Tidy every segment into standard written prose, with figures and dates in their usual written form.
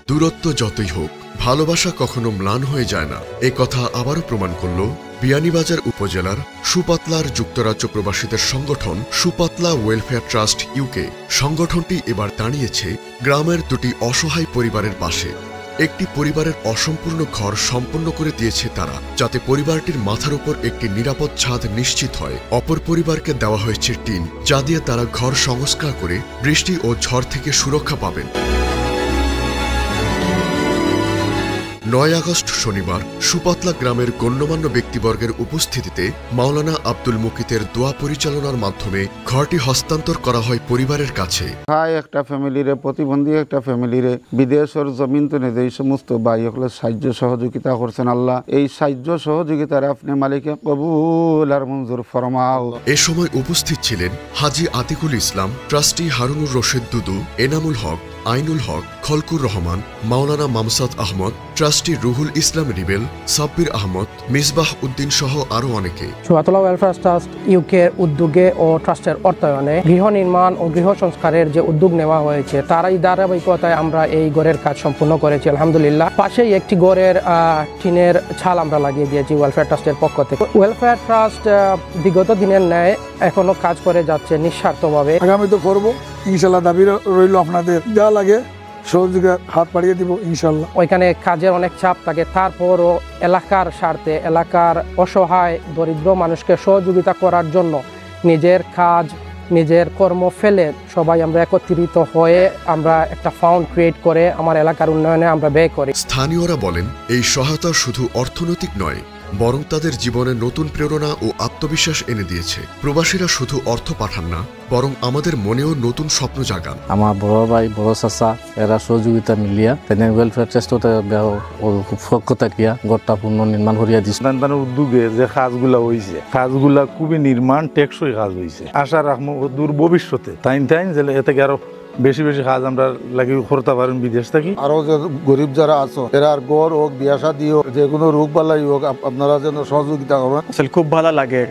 দূরত্ব যতই হোক, ভালোবাসা কখনো ম্লান হয়ে যায় না। এ কথা আবারও প্রমাণ করল বিয়ানীবাজার উপজেলার সুপাতলার যুক্তরাজ্য প্রবাসীদের সংগঠন সুপাতলা ওয়েলফেয়ার ট্রাস্ট ইউকে। সংগঠনটি এবার দাঁড়িয়েছে গ্রামের দুটি অসহায় পরিবারের পাশে। একটি পরিবারের অসম্পূর্ণ ঘর সম্পন্ন করে দিয়েছে তারা, যাতে পরিবারটির মাথার উপর একটি নিরাপদ ছাদ নিশ্চিত হয়। অপর পরিবারকে দেওয়া হয়েছে টিন, যা দিয়ে তারা ঘর সংস্কার করে বৃষ্টি ও ঝড় থেকে সুরক্ষা পাবেন। ৯ আগস্ট শনিবার সুপাতলা গ্রামের গণ্যমান্য ব্যক্তিবর্গের উপস্থিতিতে মাওলানা আব্দুল মুকিতের দোয়া পরিচালনার মাধ্যমে ঘরটি হস্তান্তর করা হয় পরিবারের কাছে। একটা ফ্যামিলিরে, প্রতিবন্ধী একটা ফ্যামিলিরে বিদেশের জমিন তো নেই, এই সমস্ত ভাই হলে সাহায্য সহযোগিতা করছেন। আল্লাহ এই সাহায্য সহযোগিতার আপনি মালিকে কবুল আর মঞ্জুর ফরমাও। এ সময় উপস্থিত ছিলেন হাজী আতিকুল ইসলাম, ট্রাস্টি হারুনুর রশিদ দুদু, এনামুল হক, আইনুল হক, খলকুর রহমান, মাওলানা মামসাদ আহমদ, ট্রাস্টি রুহুল ইসলাম রিবেল, সাব্বির আহমদ, মিসবাহ উদ্দিন সহ আরো অনেকে। সুপাতলা ওয়েলফেয়ার ট্রাস্ট ইউকে উদ্যোগে ও ট্রাস্টের অর্থায়নে গৃহ নির্মাণ ও গৃহ সংস্কারের যে উদ্যোগ নেওয়া হয়েছে, তারাই ধারাবাহিকতায় আমরা এই ঘরের কাজ সম্পূর্ণ করেছি আলহামদুলিল্লাহ। পাশেই একটি ঘরের টিনের ছাল আমরা লাগিয়ে দিয়েছি ওয়েলফেয়ার ট্রাস্টের পক্ষ থেকে। ওয়েলফেয়ার ট্রাস্ট বিগত দিনের ন্যায় এখনো কাজ করে যাচ্ছে নিঃস্বার্থভাবে। আগামী তো করবো ইনশাল্লাহ, দাবি রইল আপনাদের যা লাগে সহযোগিতা হাত বাড়িয়ে দিব ইনশাল্লাহ। ওইখানে কাজের অনেক চাপ থাকে, তারপরও এলাকার স্বার্থে এলাকার অসহায় দরিদ্র মানুষকে সহযোগিতা করার জন্য নিজের কাজ নিজের কর্ম ফেলে সবাই আমরা একত্রিত হয়ে আমরা একটা ফান্ড ক্রিয়েট করে আমার এলাকার উন্নয়নে আমরা ব্যয় করি। স্থানীয়রা বলেন, এই সহায়তা শুধু অর্থনৈতিক নয়, বরং তাদের জীবনে নতুন প্রেরণা ও আত্মবিশ্বাস এনে দিয়েছে। প্রবাসীরা শুধু অর্থ পাঠান না, বরং আমাদের মনেও নতুন স্বপ্ন জাগান। আমার বড় ভাই বড় চাচা এরা সহযোগিতা মিলিয়া ওয়েলফেয়ার ট্রাস্টতে খুব পক্ষ থাকিয়া ঘরটা পুনর্নির্মাণ করিয়া দিচ্ছে। উদ্যোগে যে কাজগুলা হয়েছে, কাজগুলা খুবই নির্মাণ টেকসই কাজ হয়েছে। আশা রাখবো দূর ভবিষ্যতে টাইম যে এতে আরো বেশি বেশি কাজ আমরা লাগি করতে পারেন বিদেশ থেকে। আরো যে গরিব যারা আছো এরা গড় হোক, বিয়া শাদী হোক, যে কোনো রোগ বালাই হোক, আপনারা যেন সহযোগিতা করবেন। খুব ভালো লাগে,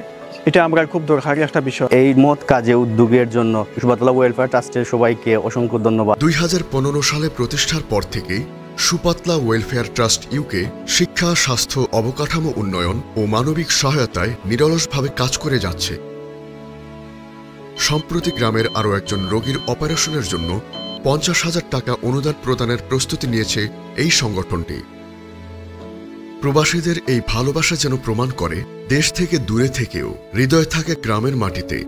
এটা আমরা খুব দরকারি একটা বিষয়। এই মত কাজে উদ্যোগের জন্য সুপাতলা ওয়েলফেয়ার ট্রাস্টের সবাইকে অসংখ্য ধন্যবাদ। 2015 সালে প্রতিষ্ঠার পর থেকেই সুপাতলা ওয়েলফেয়ার ট্রাস্ট ইউকে শিক্ষা, স্বাস্থ্য, অবকাঠামো উন্নয়ন ও মানবিক সহায়তায় নিরলসভাবে কাজ করে যাচ্ছে। সম্প্রতি গ্রামের আরও একজন রোগীর অপারেশনের জন্য 50,000 টাকা অনুদান প্রদানের প্রস্তুতি নিয়েছে এই সংগঠনটি। প্রবাসীদের এই ভালোবাসা যেন প্রমাণ করে, দেশ থেকে দূরে থেকেও হৃদয় থাকে গ্রামের মাটিতে।